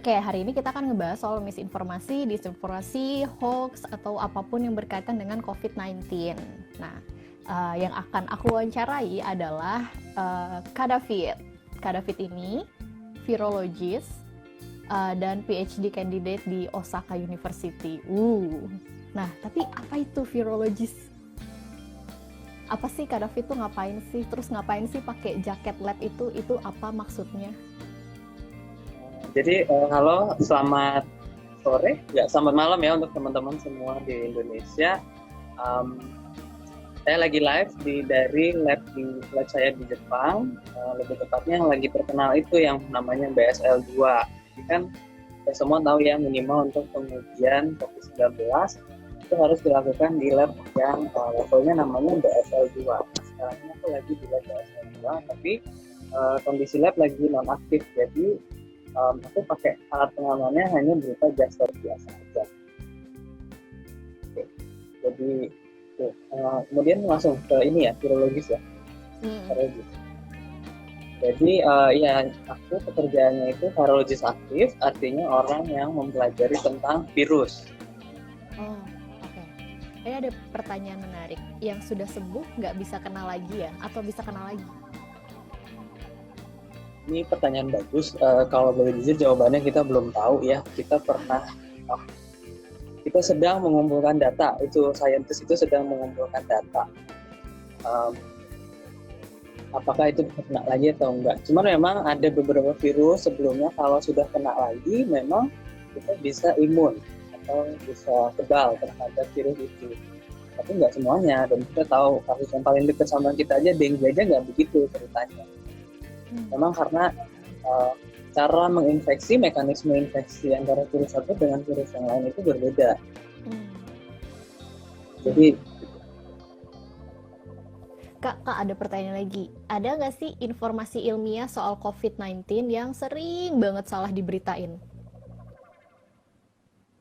Oke, hari ini kita akan ngebahas soal misinformasi, disinformasi, hoax, atau apapun yang berkaitan dengan COVID-19. Nah, yang akan aku wawancarai adalah Kak David. Kak David ini virologis dan PhD candidate di Osaka University. Nah, tapi apa itu virologis? Apa sih Kak David tuh ngapain sih? Terus ngapain sih pakai jaket lab itu? Itu apa maksudnya? Jadi halo, selamat sore, selamat malam ya untuk teman-teman semua di Indonesia. Saya lagi live dari lab saya di Jepang. Lebih tepatnya yang lagi terkenal itu yang namanya BSL-2. Jadi kan kita semua tahu ya, minimal untuk pengujian COVID-19 itu harus dilakukan di lab yang levelnya namanya BSL-2. Sekarang ini aku lagi di lab BSL-2, tapi kondisi lab lagi non-aktif, jadi aku pakai alat pengamannya hanya berupa jasper biasa aja. Oke. Jadi kemudian langsung ke ini ya, virologis ya. Virologis. Jadi ya aku pekerjaannya itu virologis aktif, artinya orang yang mempelajari tentang virus. Oh, oke. Ini ada pertanyaan menarik. Yang sudah sembuh nggak bisa kena lagi ya? Atau bisa kena lagi? Ini pertanyaan bagus. Kalau boleh jujur jawabannya kita belum tahu ya. Kita sedang mengumpulkan data. Itu saintis itu sedang mengumpulkan data. Apakah itu kena lagi atau enggak? Cuman memang ada beberapa virus sebelumnya kalau sudah kena lagi, memang kita bisa imun atau bisa kebal terhadap virus itu. Tapi nggak semuanya. Dan kita tahu kasus yang paling dekat sama kita aja, dengue aja nggak begitu ceritanya. Memang karena cara menginfeksi, mekanisme infeksi antara virus satu dengan virus yang lain itu berbeda. Jadi Kak, ada pertanyaan lagi. Ada nggak sih informasi ilmiah soal COVID-19 yang sering banget salah diberitain?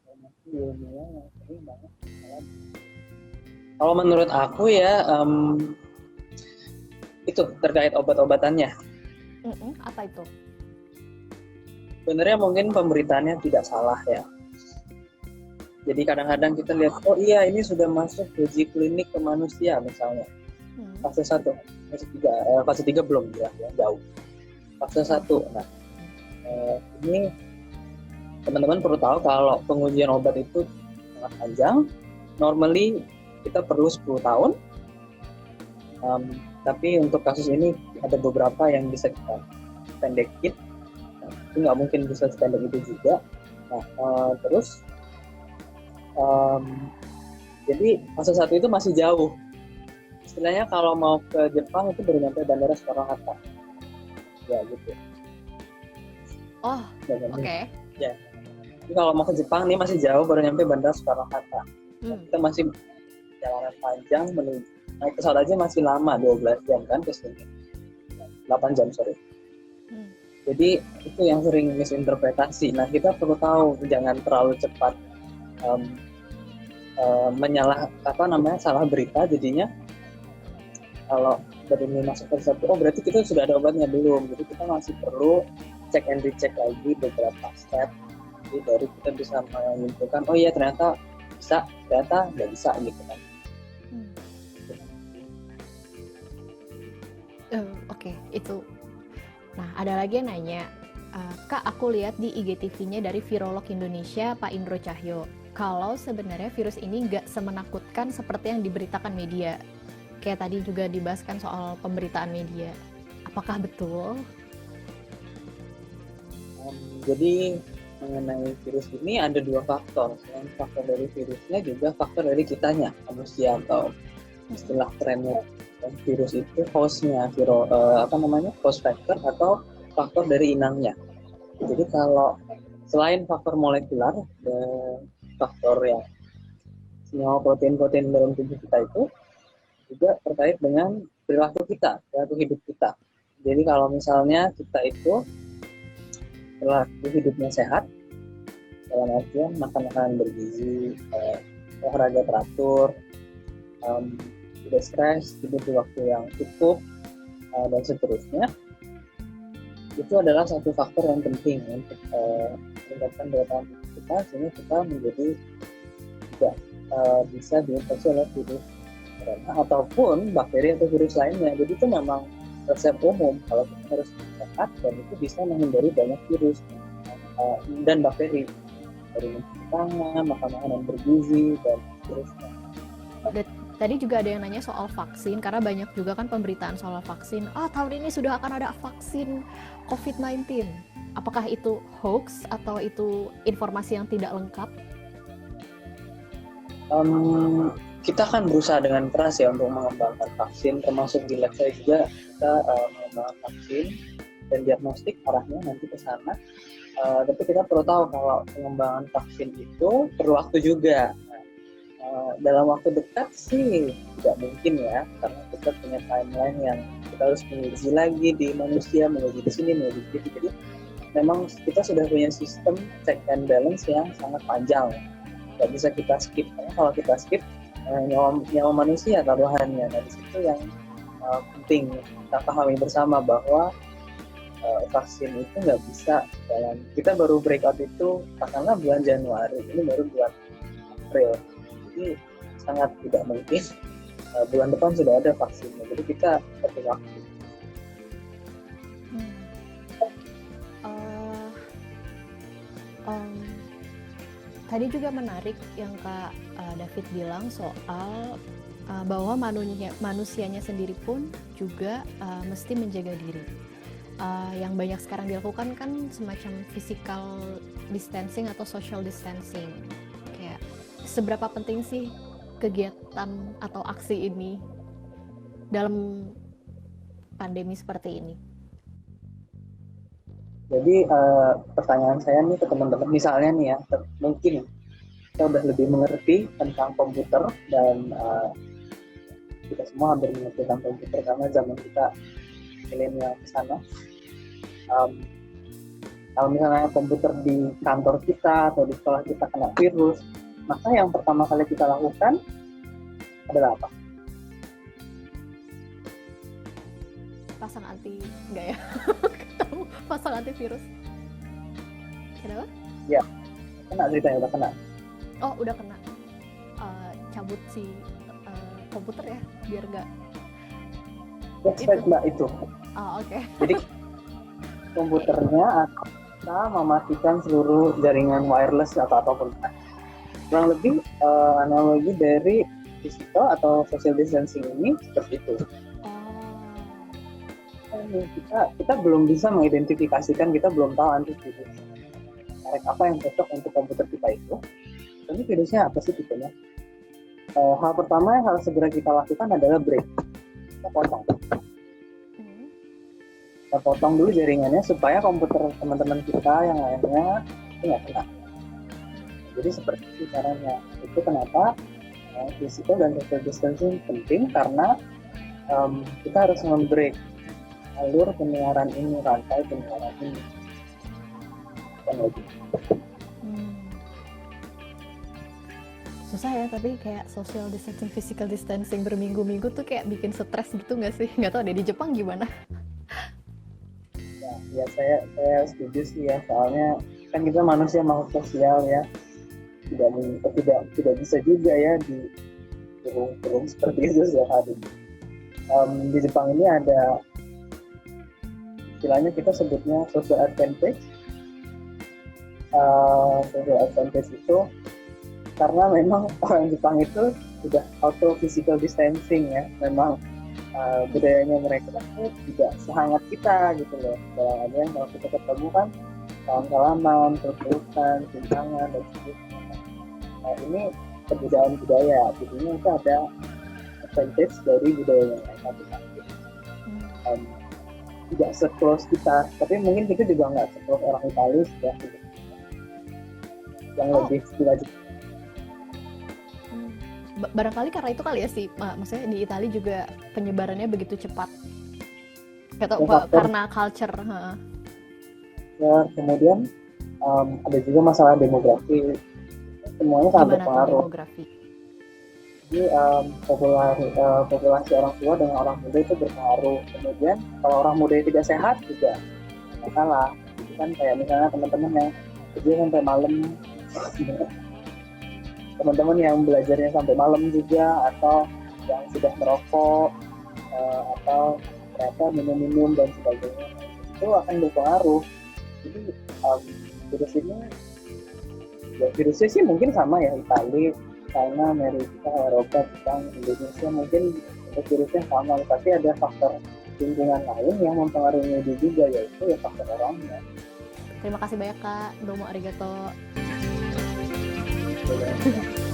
Informasi ilmiah yang sering banget salah. Kalau menurut aku ya, itu terkait obat-obatannya. Apa itu? Sebenarnya mungkin pemberitaannya tidak salah ya. Jadi kadang-kadang kita lihat, oh iya ini sudah masuk uji klinik ke manusia misalnya. Fase 1, fase 3 belum ya, jauh. Fase 1. Nah, ini teman-teman perlu tahu kalau pengujian obat itu sangat panjang. Normally kita perlu 10 tahun. Tapi untuk kasus ini ada beberapa yang bisa kita pendekin. Itu nggak mungkin bisa sependek itu juga. Nah, terus jadi fase 1 itu masih jauh. Istilahnya kalau mau ke Jepang itu baru nyampe bandara Soekarno-Hatta. Ya gitu. Oh, oke. Ya. Jadi kalau mau ke Jepang ini masih jauh, baru nyampe bandara Soekarno-Hatta. Kita masih perjalanan panjang menuju. Naik pesawat aja masih lama, 12 jam kan ke sini. 8 jam, sorry. Jadi itu yang sering misinterpretasi. Nah, kita perlu tahu jangan terlalu cepat salah berita. Jadinya kalau baru ini masuk ke satu, berarti kita sudah ada obatnya belum. Jadi kita masih perlu cek and recheck lagi beberapa step. Jadi baru kita bisa menyimpulkan, oh iya ternyata bisa, ternyata nggak bisa gitu kan. Oke, itu. Nah, ada lagi yang nanya, Kak, aku lihat di IGTV-nya dari Virolog Indonesia, Pak Indro Cahyo, kalau sebenarnya virus ini nggak semenakutkan seperti yang diberitakan media. Kayak tadi juga dibahaskan soal pemberitaan media. Apakah betul? Jadi mengenai virus ini ada dua faktor. Selain faktor dari virusnya juga faktor dari kitanya, manusia, atau istilah kerennya virus itu hostnya, host factor atau faktor dari inangnya. Jadi kalau selain faktor molekular, faktor yang senyawa protein-protein dalam tubuh kita itu juga terkait dengan perilaku hidup kita. Jadi kalau misalnya kita itu perilaku hidupnya sehat, dalam artian makan makanan bergizi, olahraga teratur, tidak stres, tidur di waktu yang cukup, dan seterusnya, itu adalah satu faktor yang penting untuk meningkatkan daya tahan tubuh kita sehingga kita menjadi tidak bisa diinfeksi oleh virus corona ataupun bakteri atau virus lainnya. Jadi itu memang resep umum kalau kita harus sehat dan itu bisa menghindari banyak virus dan bakteri dari mencuci tangan, makan makanan bergizi dan seterusnya. Tadi juga ada yang nanya soal vaksin, karena banyak juga kan pemberitaan soal vaksin. Tahun ini sudah akan ada vaksin COVID-19. Apakah itu hoax atau itu informasi yang tidak lengkap? Kita akan berusaha dengan keras ya untuk mengembangkan vaksin, termasuk di lab saya juga kita mengembangkan vaksin dan diagnostik arahnya nanti ke sana. Tapi kita perlu tahu kalau pengembangan vaksin itu perlu waktu juga. Dalam waktu dekat sih tidak mungkin ya, karena kita punya timeline yang kita harus menguji lagi di manusia, menguji di sini, menguji di sini. Jadi memang kita sudah punya sistem check and balance yang sangat panjang. Nggak bisa kita skip, karena kalau kita skip nyawa manusia taruhannya. Nah, di situ yang penting kita pahami bersama bahwa vaksin itu nggak bisa kita baru breakout itu katakanlah bulan Januari, ini baru bulan April, jadi sangat tidak mungkin bulan depan sudah ada vaksinnya. Jadi kita perlu waktu. Tadi juga menarik yang Kak David bilang soal bahwa manusianya sendiri pun juga mesti menjaga diri. Yang banyak sekarang dilakukan kan semacam physical distancing atau social distancing. Kayak seberapa penting sih kegiatan atau aksi ini dalam pandemi seperti ini? Jadi pertanyaan saya nih ke teman-teman, misalnya nih ya, mungkin kita udah lebih mengerti tentang komputer dan kita semua hampir mengerti tentang komputer karena zaman kita milenial ke sana. Kalau misalnya komputer di kantor kita atau di sekolah kita kena virus, maka yang pertama kali kita lakukan adalah apa? Pasang anti, enggak ya? Pasang antivirus. Kenapa? Ya, kena ceritanya, udah kena. Oh, udah kena. Cabut si komputer ya, biar nggak. That's right, Mbak, itu. Oke. Jadi komputernya kita mematikan seluruh jaringan wireless atau apapun. Kurang lebih analogi dari physical atau social distancing ini seperti itu. Kita belum bisa mengidentifikasikan, kita belum tahu antivirus merek apa yang cocok untuk komputer kita itu. Ini virusnya apa sih tipenya? Hal pertama yang harus segera kita lakukan adalah break. Kita potong dulu jaringannya supaya komputer teman-teman kita yang lainnya itu nggak kena. Jadi seperti itu caranya. Itu kenapa physical dan social distancing penting, karena kita harus membreak alur penularan ini, rantai penularan ini. Susah ya, tapi kayak social distancing, physical distancing berminggu-minggu tuh kayak bikin stres gitu nggak sih? Nggak tahu deh di Jepang gimana? Ya saya setuju sih ya, soalnya kan kita manusia makhluk sosial ya, tidak bisa juga ya di kurung seperti itu setiap hari. Di Jepang ini ada istilahnya kita sebutnya social advantage. Social advantage itu karena memang orang Jepang itu sudah auto physical distancing ya, memang budayanya mereka itu tidak sehangat kita gitu loh. Dalamnya kalau kita ketemu kan salam-salaman, peluk-pelukan, cium tangan dan sebagainya. Nah, ini perbedaan budaya, jadinya itu ada advantage dari budaya yang lain. Tidak se-close kita, tapi mungkin kita juga nggak se-close orang Italia sudah yang lebih belajar. Barangkali karena itu kali ya sih, maksudnya di Italia juga penyebarannya begitu cepat. Atau karena culture. Ya, kemudian ada juga masalah demografi, semuanya sangat berpengaruh. Jadi populasi orang tua dengan orang muda itu berpengaruh. Kemudian kalau orang muda tidak sehat juga masalah. Jadi kan kayak misalnya teman-teman yang kerja sampai malam. Teman-teman yang belajarnya sampai malam juga, atau yang sudah merokok, atau ternyata minum-minum dan sebagainya, itu akan berpengaruh. Jadi virus ini, ya virusnya sih mungkin sama ya, Italia, China, Amerika, Eropa, Jepang, Indonesia, mungkin untuk virusnya sama, tapi ada faktor lingkungan lain yang mempengaruhi juga, yaitu ya faktor orangnya. Terima kasih banyak Kak, domo arigato. Jadi,